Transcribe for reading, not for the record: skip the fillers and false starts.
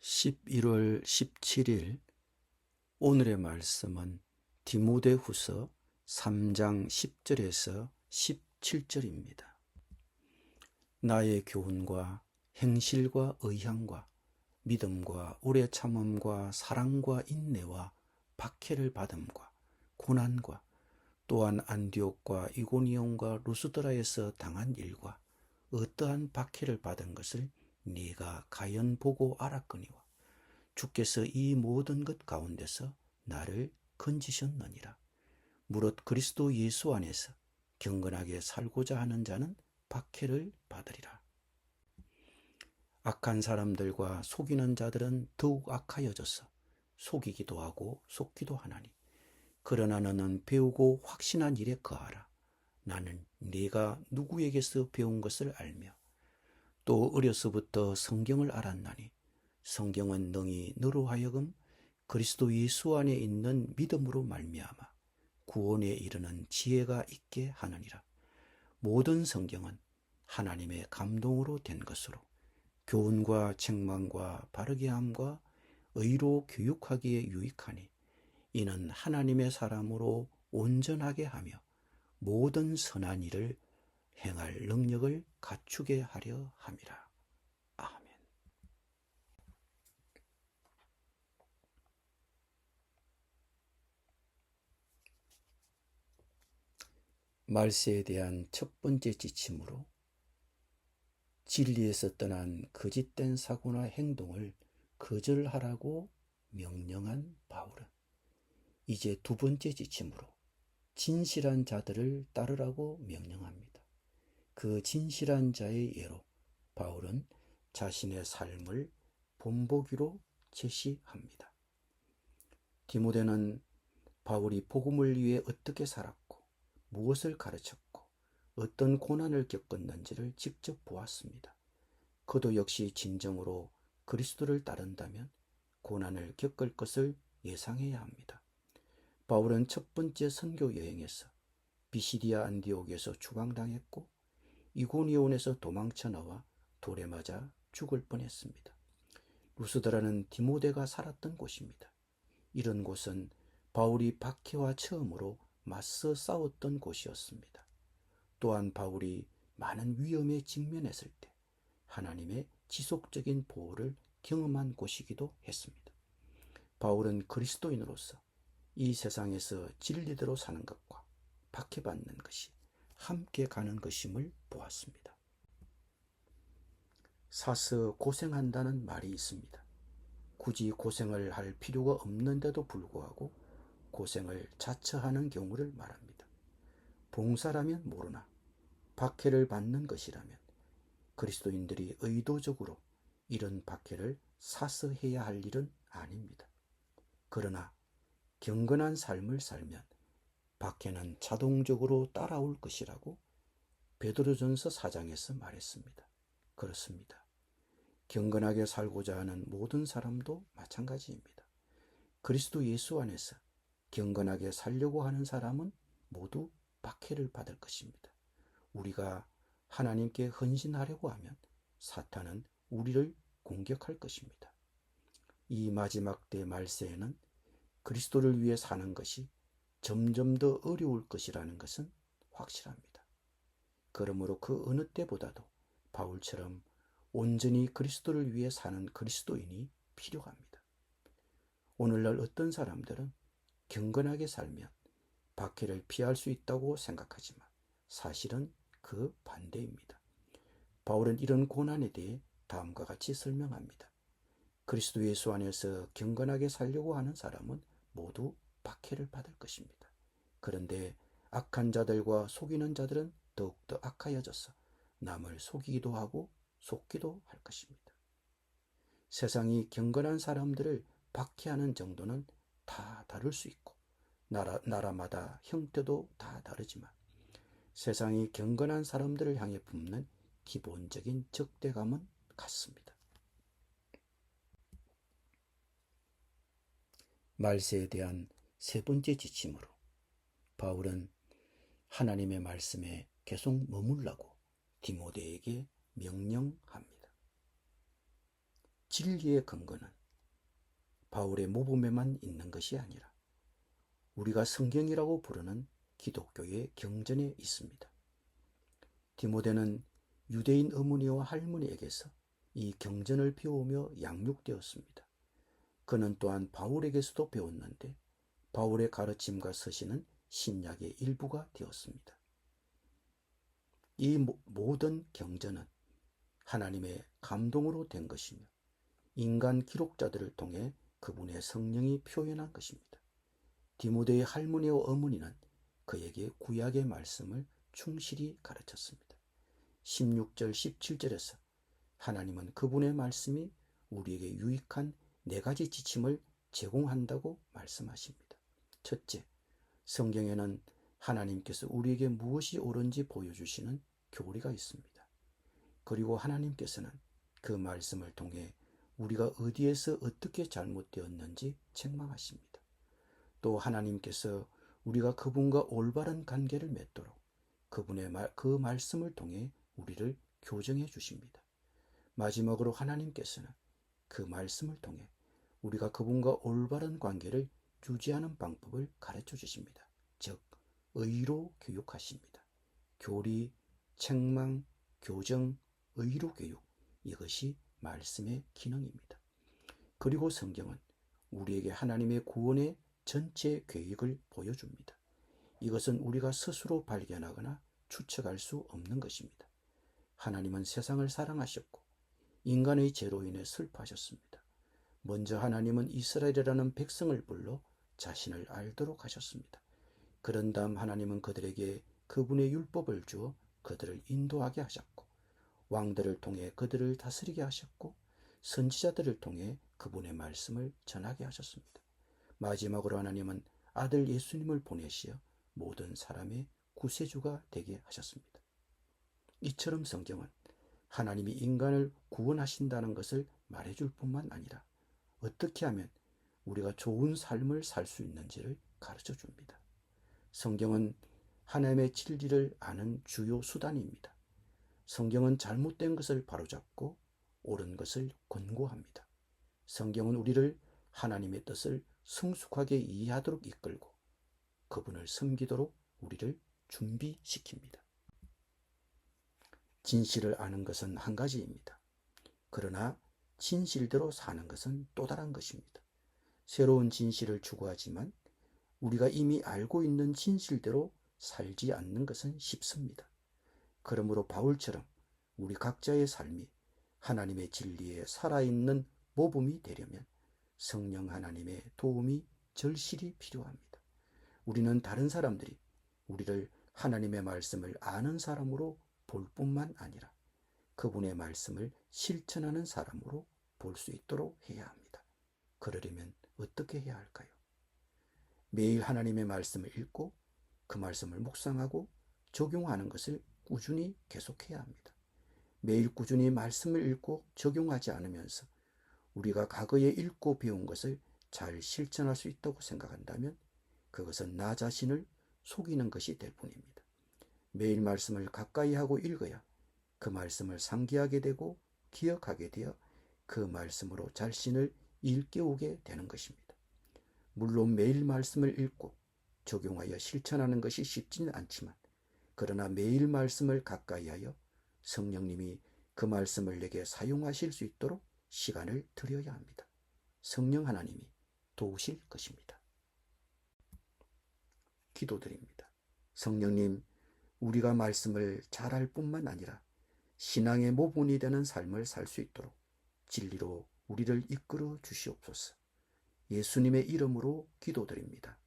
11월 17일 오늘의 말씀은 디모데후서 3장 10절에서 17절입니다. 나의 교훈과 행실과 의향과 믿음과 오래 참음과 사랑과 인내와 박해를 받음과 고난과 또한 안디옥과 이고니온과 루스드라에서 당한 일과 어떠한 박해를 받은 것을 네가 가연 보고 알았거니와 주께서 이 모든 것 가운데서 나를 건지셨느니라. 무릇 그리스도 예수 안에서 경건하게 살고자 하는 자는 박해를 받으리라. 악한 사람들과 속이는 자들은 더욱 악하여져서 속이기도 하고 속기도 하나니 그러나 너는 배우고 확신한 일에 거하라. 나는 네가 누구에게서 배운 것을 알며 또 어려서부터 성경을 알았나니 성경은 능히 너로 하여금 그리스도 예수 안에 있는 믿음으로 말미암아 구원에 이르는 지혜가 있게 하느니라. 모든 성경은 하나님의 감동으로 된 것으로 교훈과 책망과 바르게 함과 의로 교육하기에 유익하니 이는 하나님의 사람으로 온전하게 하며 모든 선한 일을 행할 능력을 갖추게 하려 함이라. 아멘. 말세에 대한 첫 번째 지침으로 진리에서 떠난 거짓된 사고나 행동을 거절하라고 명령한 바울은 이제 두 번째 지침으로 진실한 자들을 따르라고 명령합니다. 그 진실한 자의 예로 바울은 자신의 삶을 본보기로 제시합니다. 디모데는 바울이 복음을 위해 어떻게 살았고 무엇을 가르쳤고 어떤 고난을 겪었는지를 직접 보았습니다. 그도 역시 진정으로 그리스도를 따른다면 고난을 겪을 것을 예상해야 합니다. 바울은 첫 번째 선교 여행에서 비시디아 안디옥에서 추방당했고 이고니온에서 도망쳐 나와 돌에 맞아 죽을 뻔했습니다. 루스드라는 디모데가 살았던 곳입니다. 이런 곳은 바울이 박해와 처음으로 맞서 싸웠던 곳이었습니다. 또한 바울이 많은 위험에 직면했을 때 하나님의 지속적인 보호를 경험한 곳이기도 했습니다. 바울은 그리스도인으로서 이 세상에서 진리대로 사는 것과 박해받는 것이 함께 가는 것임을 보았습니다. 사서 고생한다는 말이 있습니다. 굳이 고생을 할 필요가 없는데도 불구하고 고생을 자처하는 경우를 말합니다. 봉사라면 모르나 박해를 받는 것이라면 그리스도인들이 의도적으로 이런 박해를 사서해야 할 일은 아닙니다. 그러나 경건한 삶을 살면 박해는 자동적으로 따라올 것이라고 베드로전서 4장에서 말했습니다. 그렇습니다. 경건하게 살고자 하는 모든 사람도 마찬가지입니다. 그리스도 예수 안에서 경건하게 살려고 하는 사람은 모두 박해를 받을 것입니다. 우리가 하나님께 헌신하려고 하면 사탄은 우리를 공격할 것입니다. 이 마지막 때 말세에는 그리스도를 위해 사는 것이 점점 더 어려울 것이라는 것은 확실합니다. 그러므로 그 어느 때보다도 바울처럼 온전히 그리스도를 위해 사는 그리스도인이 필요합니다. 오늘날 어떤 사람들은 경건하게 살면 박해를 피할 수 있다고 생각하지만 사실은 그 반대입니다. 바울은 이런 고난에 대해 다음과 같이 설명합니다. 그리스도 예수 안에서 경건하게 살려고 하는 사람은 모두 박해를 받을 것입니다. 그런데 악한 자들과 속이는 자들은 더욱더 악하여져서 남을 속이기도 하고 속기도 할 것입니다. 세상이 경건한 사람들을 박해하는 정도는 다 다를 수 있고 나라마다 형태도 다 다르지만 세상이 경건한 사람들을 향해 뿜는 기본적인 적대감은 같습니다. 말세에 대한 세 번째 지침으로 바울은 하나님의 말씀에 계속 머물라고 디모데에게 명령합니다. 진리의 근거는 바울의 모범에만 있는 것이 아니라 우리가 성경이라고 부르는 기독교의 경전에 있습니다. 디모데는 유대인 어머니와 할머니에게서 이 경전을 배우며 양육되었습니다. 그는 또한 바울에게서도 배웠는데 바울의 가르침과 서신은 신약의 일부가 되었습니다. 이 모든 경전은 하나님의 감동으로 된 것이며 인간 기록자들을 통해 그분의 성령이 표현한 것입니다. 디모데의 할머니와 어머니는 그에게 구약의 말씀을 충실히 가르쳤습니다. 16절 17절에서 하나님은 그분의 말씀이 우리에게 유익한 4가지 지침을 제공한다고 말씀하십니다. 첫째, 성경에는 하나님께서 우리에게 무엇이 옳은지 보여주시는 교리가 있습니다. 그리고 하나님께서는 그 말씀을 통해 우리가 어디에서 어떻게 잘못되었는지 책망하십니다. 또 하나님께서 우리가 그분과 올바른 관계를 맺도록 그 말씀을 통해 우리를 교정해 주십니다. 마지막으로 하나님께서는 그 말씀을 통해 우리가 그분과 올바른 관계를 유지하는 방법을 가르쳐 주십니다. 즉, 의로 교육하십니다. 교리, 책망, 교정, 의로 교육, 이것이 말씀의 기능입니다. 그리고 성경은 우리에게 하나님의 구원의 전체 계획을 보여줍니다. 이것은 우리가 스스로 발견하거나 추측할 수 없는 것입니다. 하나님은 세상을 사랑하셨고 인간의 죄로 인해 슬퍼하셨습니다. 먼저 하나님은 이스라엘이라는 백성을 불러 자신을 알도록 하셨습니다. 그런 다음 하나님은 그들에게 그분의 율법을 주어 그들을 인도하게 하셨고 왕들을 통해 그들을 다스리게 하셨고 선지자들을 통해 그분의 말씀을 전하게 하셨습니다. 마지막으로 하나님은 아들 예수님을 보내시어 모든 사람의 구세주가 되게 하셨습니다. 이처럼 성경은 하나님이 인간을 구원하신다는 것을 말해줄 뿐만 아니라 어떻게 하면 우리가 좋은 삶을 살 수 있는지를 가르쳐 줍니다. 성경은 하나님의 진리를 아는 주요 수단입니다. 성경은 잘못된 것을 바로잡고 옳은 것을 권고합니다. 성경은 우리를 하나님의 뜻을 성숙하게 이해하도록 이끌고 그분을 섬기도록 우리를 준비시킵니다. 진실을 아는 것은 한 가지입니다. 그러나 진실대로 사는 것은 또 다른 것입니다. 새로운 진실을 추구하지만 우리가 이미 알고 있는 진실대로 살지 않는 것은 쉽습니다. 그러므로 바울처럼 우리 각자의 삶이 하나님의 진리에 살아있는 모범이 되려면 성령 하나님의 도움이 절실히 필요합니다. 우리는 다른 사람들이 우리를 하나님의 말씀을 아는 사람으로 볼 뿐만 아니라 그분의 말씀을 실천하는 사람으로 볼 수 있도록 해야 합니다. 그러려면 어떻게 해야 할까요? 매일 하나님의 말씀을 읽고 그 말씀을 묵상하고 적용하는 것을 꾸준히 계속해야 합니다. 매일 꾸준히 말씀을 읽고 적용하지 않으면서 우리가 과거에 읽고 배운 것을 잘 실천할 수 있다고 생각한다면 그것은 나 자신을 속이는 것이 될 뿐입니다. 매일 말씀을 가까이 하고 읽어야 그 말씀을 상기하게 되고 기억하게 되어 그 말씀으로 자신을 일깨우게 되는 것입니다. 물론 매일 말씀을 읽고 적용하여 실천하는 것이 쉽지는 않지만 그러나 매일 말씀을 가까이 하여 성령님이 그 말씀을 내게 사용하실 수 있도록 시간을 드려야 합니다. 성령 하나님이 도우실 것입니다. 기도드립니다. 성령님, 우리가 말씀을 잘할 뿐만 아니라 신앙의 모본이 되는 삶을 살 수 있도록 진리로 우리를 이끌어 주시옵소서. 예수님의 이름으로 기도드립니다.